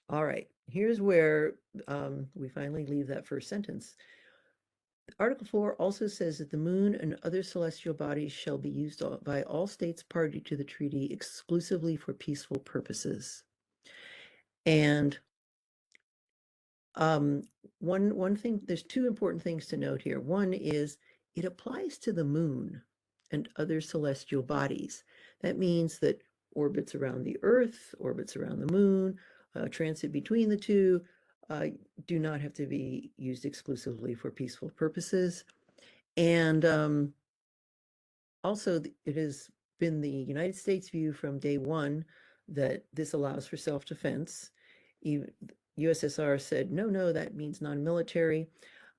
All right, here's where we finally leave that first sentence. Article 4 also says that the moon and other celestial bodies shall be used by all states party to the treaty exclusively for peaceful purposes. And one thing, there's two important things to note here. One is it applies to the moon and other celestial bodies. That means that orbits around the Earth, orbits around the moon, transit between the two, do not have to be used exclusively for peaceful purposes. And also, it has been the United States view from day one that this allows for self-defense. Even USSR said, no, no, that means non-military.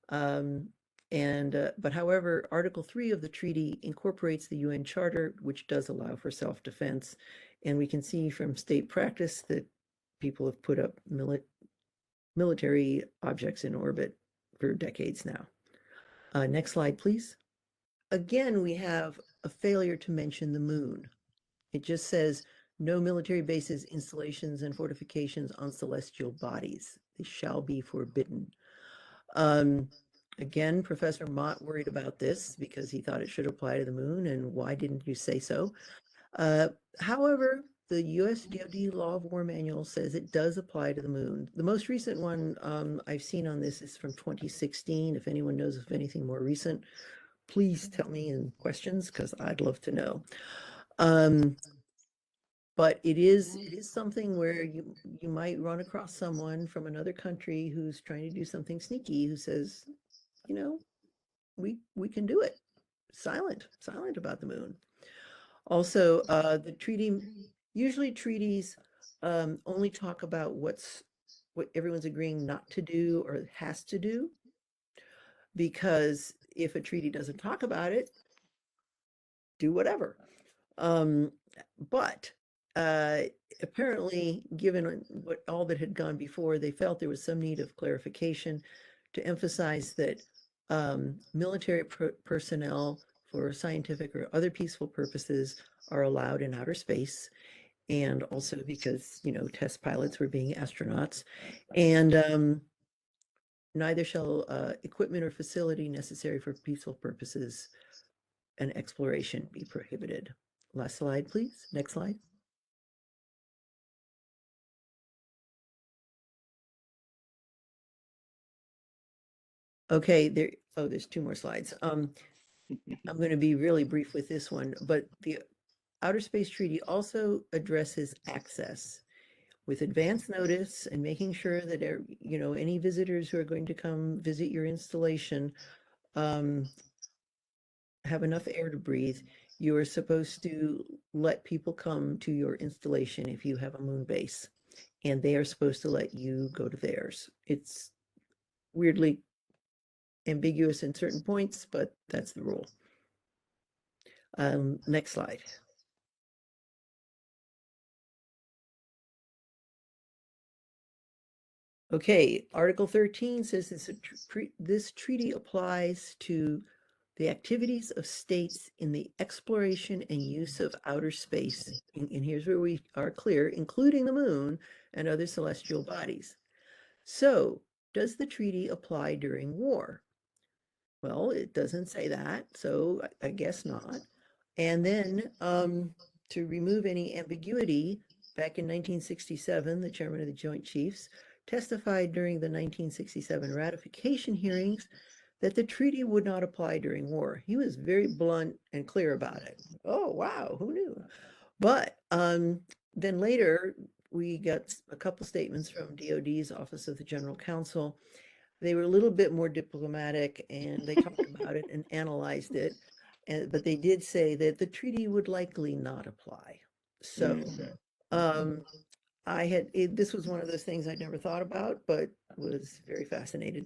But however, Article 3 of the treaty incorporates the UN Charter, which does allow for self-defense. And we can see from state practice that people have put up military objects in orbit for decades now. Next slide, please. Again, we have a failure to mention the moon. It just says no military bases, installations, and fortifications on celestial bodies. They shall be forbidden. Again, Professor Mott worried about this because he thought it should apply to the moon, and why didn't you say so? However, the US DoD Law of War Manual says it does apply to the moon. The most recent one I've seen on this is from 2016. If anyone knows of anything more recent, please tell me in questions because I'd love to know. But it is something where you might run across someone from another country who's trying to do something sneaky, who says, you know, we can do it. Silent about the moon. Also, the treaty, usually treaties only talk about what everyone's agreeing not to do or has to do, because if a treaty doesn't talk about it, do whatever. But apparently, given what all that had gone before, they felt there was some need of clarification to emphasize that military personnel for scientific or other peaceful purposes are allowed in outer space, and also because, you know, test pilots were being astronauts, and neither shall equipment or facility necessary for peaceful purposes and exploration be prohibited. Last slide, please. Next slide. Okay, there's two more slides. I'm going to be really brief with this one, but the Outer Space Treaty also addresses access with advance notice and making sure that, you know, any visitors who are going to come visit your installation have enough air to breathe. You are supposed to let people come to your installation if you have a moon base, and they are supposed to let you go to theirs. It's weirdly ambiguous in certain points, but that's the rule. Next slide. Okay, Article 13 says this treaty applies to the activities of states in the exploration and use of outer space. And here's where we are clear, including the moon and other celestial bodies. So, does the treaty apply during war? Well, it doesn't say that, so I guess not. And then to remove any ambiguity, back in 1967, the chairman of the Joint Chiefs testified during the 1967 ratification hearings that the treaty would not apply during war. He was very blunt and clear about it. Oh, wow, who knew? But then later, we got a couple statements from DOD's Office of the General Counsel. They were a little bit more diplomatic, and they talked about it and analyzed it. But they did say that the treaty would likely not apply. So this was one of those things I'd never thought about, but was very fascinated